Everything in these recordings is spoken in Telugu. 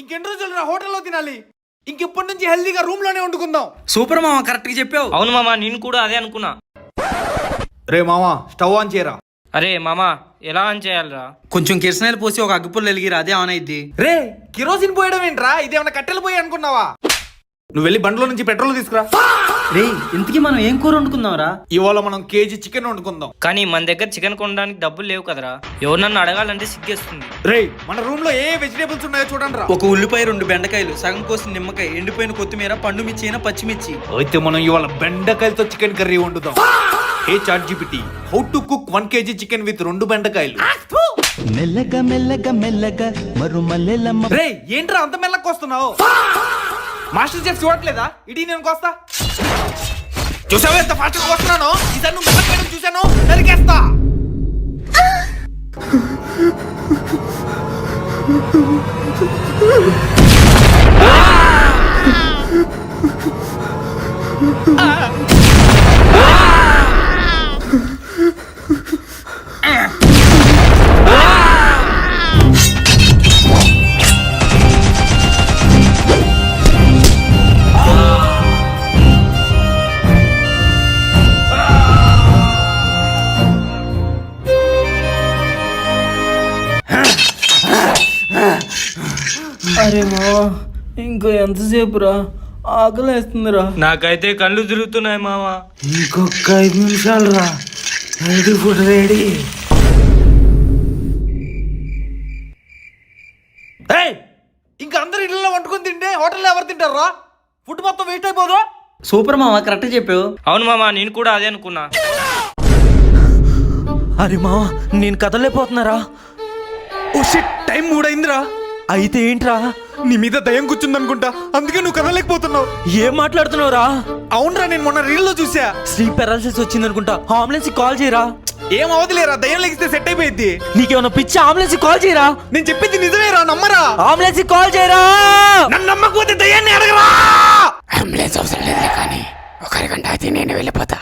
ఇంకెన్ని రోజులు నా హోటల్లో తినాలి? ఇంకెప్పటి నుంచి హెల్దీగా రూమ్ లోనే వండుకుందాం. సూపర్ మామ, కరెక్ట్ గా చెప్పావు. అవును మామ, నేను కూడా అదే అనుకున్నా. రే మామా, స్టవ్ ఆన్ చేయరా. అరే మామ, ఎలా ఆన్ చేయాలరా? కొంచెం కిరసనాయలు పోసి ఒక అగ్గిపుల్ల వెలిగిరా, అదే ఆన్ అయింది. రే కిరోసిన్ పోయడం ఏంట్రా? ఇదేమన్నా కట్టెలు పోయి అనుకున్నావా? నువ్వు వెళ్ళి బండ్లో నుంచి పెట్రోల్ తీసుకురా. రే ఇంతకీ మనం ఏం కూర వండుకుందాం రా? ఇవాళ మనం కేజీ చికెన్ వండుకుందాం. కానీ మన దగ్గర చికెన్ కొనడానికి డబ్బులు లేవు కదరా. ఎవరు నన్ను అడగాలంటే సిగ్గేస్తుంది. రే మన రూమ్ లో ఏ వెజిటేబుల్స్ ఉన్నాయో చూడండి రా. ఒక ఉల్లిపాయ, 2 బెండకాయలు, సగం కోసిన నిమ్మకాయ, ఎండిపోయిన కొత్తిమీర, పండు మిర్చి అయినా పచ్చిమిర్చి. అయితే మనం ఇవాళ బెండకాయలతో చికెన్ కర్రీ వండుదాం. ఏ ChatGPT, how to cook 1 kg chicken with 2 బెండకాయలు. మెల్లగా మెల్లగా మెల్లగా మరుమల్లెలమ్మ. రే ఏంట్రా అంత మెల్లకి వస్తున్నావు? మాస్టర్ చెఫ్ చూడట్లేదా? ఇటీ నేను కోస్తా. చూసావా ఎంత ఫాస్ట్ గా వస్తున్నాను? ఈసారి నువ్వు మెల్లకి వేయడం చూసాను, నరికేస్తా. అరే మావా, ఇంకా ఎంతసేపు రా? ఆకలేస్తుందిరా. నాకైతే కళ్ళు తిరుగుతున్నాయి మామ. ఇంకొక 5 నిమిషాలు రా. Healthy food ready. ఇంకా అందరు ఇళ్ళలో వండుకొని తింటే హోటల్లో ఎవరు తింటారా? ఫుడ్ మొత్తం వేస్ట్ అయిపోదు. సూపర్ మామ, కరెక్ట్ చెప్పావు. అవును మామ, నేను కూడా అదే అనుకున్నా. అరే మావా, నేను కదలేకపోతున్నారా? ఓ షిట్, టైం 3 అయిందిరా. అయితే ఏంట్రా? నీ మీద దయ్యం కూర్చుందనుకుంటా, అందుకే నువ్వు కదలేకపోతున్నావు. ఏం మాట్లాడుతున్నావురా? అవునరా, నేను మొన్న రీల్ లో చూసా. స్లీప్ పెరాలసిస్ వచ్చిందనుకుంటా, అంబులెన్స్ కాల్ చేయరా. ఏం అవదులేరా, దయ్యం లెగిస్తే సెట్ అయిపోయింది. నీకేమన్నా పిచ్చి? అంబులెన్స్ కాల్ చేయరా. నేను చెప్పింది నిజమేరా, నమ్మరా? అంబులెన్స్ కాల్ చేయరా. నన్ను నమ్మకపోతే దయ్యాన్ని అడగరా. అంబులెన్స్ అవసరం లేదు కానీ ఒక అరగంట అయితే నేను వెళ్ళిపోతా.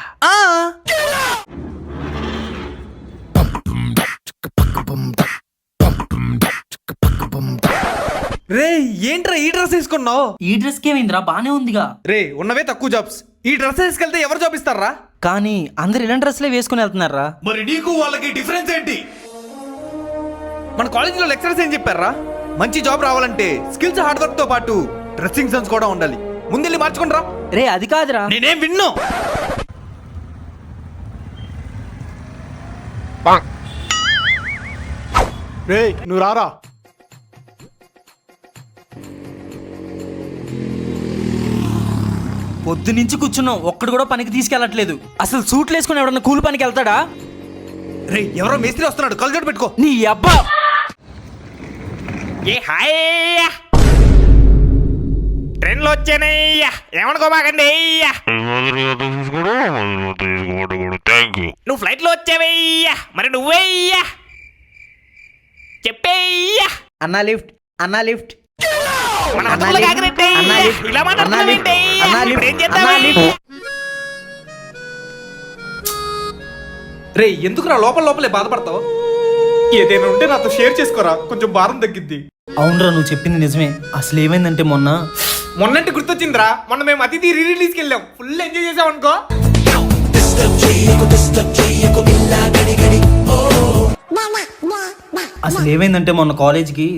రే ఏంట్రా ఈ డ్రెస్ వేసుకున్నావు? ఈ డ్రెస్ కేమైందిరా? బానే ఉందిగా. రే ఉన్నవే తక్కువ జాబ్స్, ఈ డ్రెస్ వేసుకెళ్తే ఎవరు జాబ్ ఇస్తారా? కానీ అందరు ఇలాంటి డ్రెస్లే వేసుకుని వెళ్తున్నారా? మరి నీకు వాళ్ళకి డిఫరెన్స్ ఏంటి? మన కాలేజీలో లెక్చరర్స్ ఏం చెప్పారా? మంచి జాబ్ రావాలంటే స్కిల్స్, హార్డ్ వర్క్ తో పాటు డ్రెస్సింగ్ సెన్స్ కూడా ఉండాలి. ముందెళ్ళి మార్చుకుంటారా. రే అది కాదురా. నేనేం విన్ను. రే నువ్వు రారా. పొద్దు నుంచి కూర్చున్నాం, ఒక్కడు కూడా పనికి తీసుకెళ్ళట్లేదు. అసలు సూట్లు వేసుకుని ఎవడన్నా కూలి పనికి వెళ్తాడా? రే ఎవరో మేస్త్రి వస్తున్నాడు, కళ్ళజోడు పెట్టుకో. నీ అబ్బా. ఏ హాయ్, ట్రైన్లో వచ్చానయ్యా, ఏమనుకోమాకండి. నువ్వు ఫ్లైట్ లో వచ్చావయ్యా, మరి నువ్వేయ్యా చెప్పేయ్యా. అన్నా లిఫ్ట్, అన్నా లిఫ్ట్. మన హద్దుల్లో కాకిరెడ్డి, ఇలా మాట్లాడుతున్నావేంటి? ఇప్పుడు ఏం చేద్దాం? రే ఎందుకురా లోపల లోపలే బాధపడతావు? ఏదైనా ఉంటే నాతో షేర్ చేసుకోరా, కొంచెం భారం తగ్గిద్ది. అవునరా, నువ్వు చెప్పింది నిజమే. అసలు ఏమైందంటే మొన్నంటే గుర్తొచ్చిందిరా, మొన్న మేము అతిథి రిలీజ్కి వెళ్ళాం, ఫుల్ ఎంజాయ్ చేసాం అనుకో. మొన్న కాలేజీకి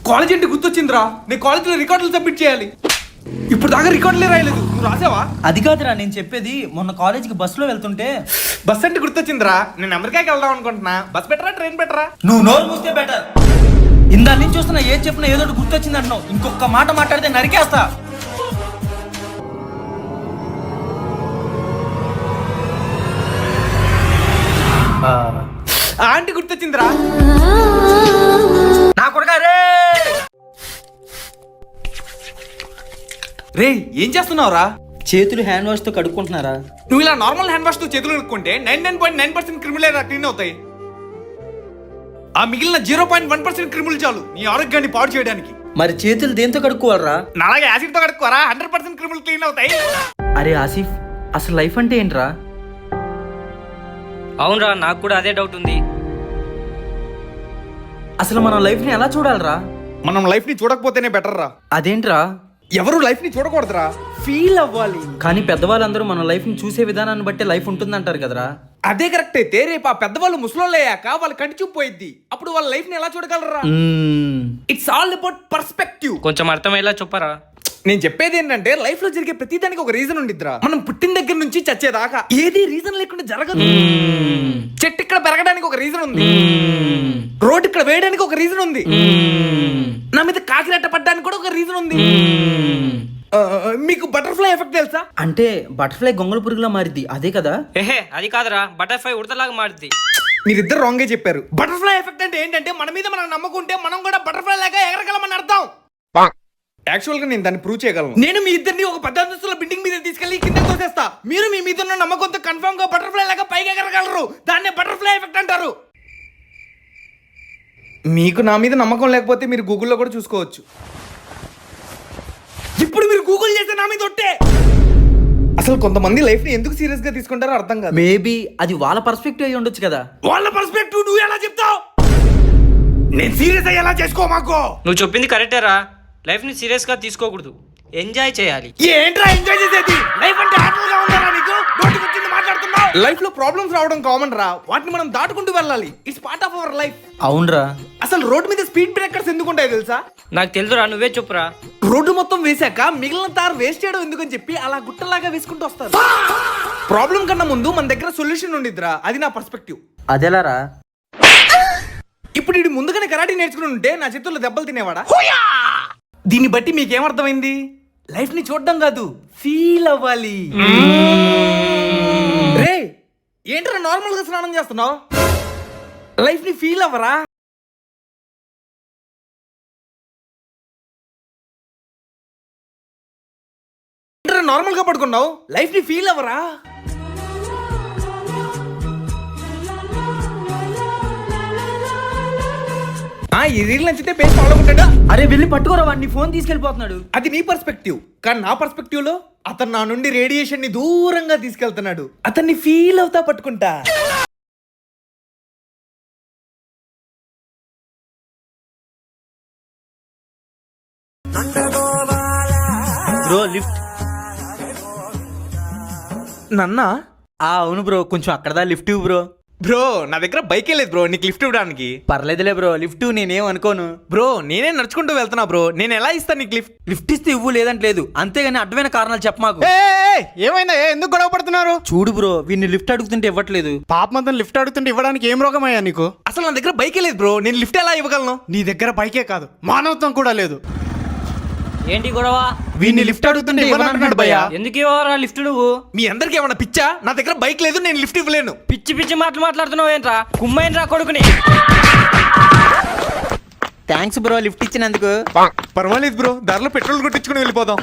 కాలేజ్ అంటే గుర్తొచ్చిందిరా, నేను కాలేజీలో రికార్డులు సబ్మిట్ చేయాలి. ఇప్పుడు దాకా రికార్డులే రాయలేదు. నువ్వు రాసావా? అది కాదురా నేను చెప్పేది, మొన్న కాలేజీకి బస్సులో వెళ్తుంటే. బస్ అంటే గుర్తొచ్చిందిరా, నేను అమెరికాకి వెళ్దాం అనుకుంటున్నా. బస్ బెటరా ట్రైన్ బెటరా? నువ్వు నోరు మూస్తే బెటర్. ఇందా నుంచి చూస్తున్నా, ఏం చెప్పినా ఏదో గుర్తొచ్చింది అంటున్నావు. ఇంకొక మాట మాట్లాడితే నరికేస్తా. ఆంటీ గుర్తొచ్చిందిరా. నా కొడుకా రే. రే ఏం చేస్తున్నావురా? చేతులు హ్యాండ్ వాష్ తో కడుక్కుంటున్నారా? నువ్వు ఇలా నార్మల్ హ్యాండ్ వాష్ తో చేతులు కడుక్కుంటే 99.9% క్రిములు క్లీన్ అవుతాయి. ఆ మిగిలిన 0.1% క్రిములు చాలు నీ ఆరోగ్యాన్ని పాడు చేయడానికి. మరి చేతులు దేంతో కడుక్కోవాలరా? నాలాగే యాసిడ్ తో కడుక్కోరా, 100% క్రిములు క్లీన్ అవుతాయి. అరే ఆసిఫ్, అసలు లైఫ్ అంటే ఏంట్రా? అవునరా, నాకు కూడా అదే డౌట్ ఉంది. అసలు మనం లైఫ్ ని ఎలా చూడాలరా? మనం లైఫ్ ని చూడకపోతేనే బెటర్ రా. అదేంట్రా? ఎవరు లైఫ్ ని చూడకూడదురా, ఫీల్ అవ్వాలి. కానీ పెద్దవాళ్ళందరూ మన లైఫ్ ని చూసే విధానాన్ని బట్టి లైఫ్ ఉంటుందంటారు కదరా. అదే కరెక్ట్ అయితే రేపు ఆ పెద్దవాళ్ళు ముసలోళ్ళు అయ్యాక వాళ్ళ కంటి చూపు పోయిద్ది, అప్పుడు వాళ్ళ లైఫ్ ని ఎలా చూడగలరా? It's all about perspective. కొంచెం అర్థమయ్యేలా చెప్పరా. నేను చెప్పేది ఏంటంటే లైఫ్ లో జరిగే ప్రతి దానికి ఒక రీజన్ ఉండిద్దిరా. మనం పుట్టిన దగ్గర నుంచి చచ్చేదాకా ఏది రీజన్ లేకుండా జరగదు. చెట్టు ఇక్కడ పెరగడానికి ఒక రీజన్ ఉంది, రోడ్ ఇక్కడ వేయడానికి ఒక రీజన్ ఉంది, నా మీద కాకిరెట్ట పడ్డానికి కూడా ఒక రీజన్ ఉంది. మీకు బటర్ఫ్లై ఎఫెక్ట్ తెలుసా? అంటే బటర్ఫ్లై గొంగళ పురుగులా మారిద్ది అదే కదా? ఏహే అది కాదురా, బటర్ఫ్లై ఉడతలాగా మారుద్ది. మీరిద్దరు రాంగ్ గా చెప్పారు. బటర్ఫ్లై ఎఫెక్ట్ అంటే ఏంటంటే మన మీద మనం నమ్మకుంటే మనం కూడా బటర్ఫ్లై లాగా ఎగరగలమని అర్థం. యాక్చువల్ గా నేను దాన్ని ప్రూవ్ చేయగలను. నేను మీ ఇద్దరిని ఒక పెద్ద అంతస్తుల బిల్డింగ్ మీద తీసుకెళ్లి కింద తోసేస్తా. మీరు మీ మీద ఉన్న నమ్మకంతో కన్ఫర్మ్ గా బటర్ఫ్లై లాగా పైకి ఎగరగలరు. దాన్నే బటర్ఫ్లై ఎఫెక్ట్ అంటారు. మీకు నా మీద నమ్మకం లేకపోతే మీరు గూగుల్లో కూడా చూసుకోవచ్చు. ఇప్పుడు మీరు గూగుల్ చేస్తే నా మీద ఒట్టే. అసలు కొంతమంది లైఫ్ ని ఎందుకు సీరియస్ గా తీసుకుంటారో అర్థం కాదు. మేబీ అది వాళ్ళ పర్స్పెక్టివ్ అయి ఉండొచ్చు కదా. వాళ్ళ పర్స్పెక్టివ్ నువ్వు ఎలా చెప్తావు? నేను సీరియస్ అయ్యేలా చేసుకో మాకు. నువ్వు చెప్పింది కరెక్టేరా, లైఫ్ ని సీరియస్ గా తీసుకోకూడదు, ఎంజాయ్ చేయాలి. ఏంట్రా ఎంజాయ్ చేసేది? లైఫ్ అంటే ఆటలుగా ఉండాలా నీకు? నోటికొచ్చింది మాట్లాడుతున్నావు. లైఫ్ లో ప్రాబ్లమ్స్ రావడం కామన్ రా, వాటిని మనం దాటుకుంటూ వెళ్ళాలి. It's part of our life. అవునరా. అసలు రోడ్ మీద స్పీడ్ బ్రేకర్స్ ఎందుకు ఉంటాయో తెలుసా? నాకు తెలుసురా, నువ్వే చెప్పురా. రోడ్డు మొత్తం వేసాక మిగిలిన తారు వేస్ట్ చేయడం ఎందుకని చెప్పి అలా గుట్టలాగా వేసుకుంటూ వస్తారు. ప్రాబ్లం కన్నా ముందు మన దగ్గర సొల్యూషన్ ఉండిద్దిరా, అది నా పర్స్పెక్టివ్. అదేలారా? ఇప్పుడు ఇది ముందుగానే కరాటే నేర్చుకుని ఉంటే నా చేతుల్లో దెబ్బలు తినేవాడా? దీన్ని బట్టి మీకేమర్థమైంది? లైఫ్ ని చూడడం కాదు, ఫీల్ అవ్వాలి. రే ఏంట్రా నార్మల్ గా స్నానం చేస్తున్నావు? లైఫ్ ని ఫీల్ అవ్వరా? ఏంట్రా నార్మల్ గా పడుకున్నావు? లైఫ్ ని ఫీల్ అవ్వరా? ఈ రీల్ నచ్చితే పేజ్ ఫాలో కొట్టాడా? అరే వెళ్ళి పట్టుకోరా, వాడిని ఫోన్ తీసుకెళ్ళిపోతున్నాడు. అది నీ పర్స్పెక్టివ్, కానీ నా పర్స్పెక్టివ్ లో అతను నా నుండి రేడియేషన్ ని దూరంగా తీసుకెళ్తున్నాడు. అతన్ని ఫీల్ అవుతా పట్టుకుంటా. Bro lift. నన్నా? అవును బ్రో, కొంచెం అక్కడదా లిఫ్ట్ ఇవ్వు బ్రో. బ్రో నా దగ్గర బైకే లేదు బ్రో నీకు లిఫ్ట్ ఇవ్వడానికి. పర్లేదులే బ్రో, లిఫ్ట్ నేనేం అనుకోను. బ్రో నేనే నడుచుకుంటూ వెళ్తున్నా బ్రో, నేను ఎలా ఇస్తాను నీకు లిఫ్ట్? లిఫ్ట్ ఇస్తే ఇవ్వు, లేదంటే లేదు. అంతేగాని అడ్డమైన కారణాలు చెప్పమాకు. ఏమైందా? ఎందుకు గొడవ పడుతున్నారు? చూడు బ్రో, వీడిని లిఫ్ట్ అడుగుతుంటే ఇవ్వట్లేదు. పాప మొత్తం లిఫ్ట్ అడుగుతుంటే ఇవ్వడానికి ఏం రోగమయ్యా నీకు? అసలు నా దగ్గర బైకే లేదు బ్రో, నేను లిఫ్ట్ ఎలా ఇవ్వగలను? నీ దగ్గర బైకే కాదు, మానవత్వం కూడా లేదు. ఏంటి గొడవ? వీడిని లిఫ్ట్ అడుగుతుంటే ఇవ్వనంటున్నాడు భయ్యా. ఎందుకు ఇవ్వరా లిఫ్ట్ నువ్వు? మీ అందరికి ఏమన్నా పిచ్చా? నా దగ్గర బైక్ లేదు, నేను లిఫ్ట్ ఇవ్వలేను. పిచ్చి పిచ్చి మాటలు మాట్లాడుతున్నావు ఏంట్రా? కుమ్మైనరా కొడుకుని. థ్యాంక్స్ బ్రో లిఫ్ట్ ఇచ్చినందుకు. పర్వాలేదు బ్రో, దారిలో పెట్రోల్ కొట్టించుకుని వెళ్ళిపోదాం.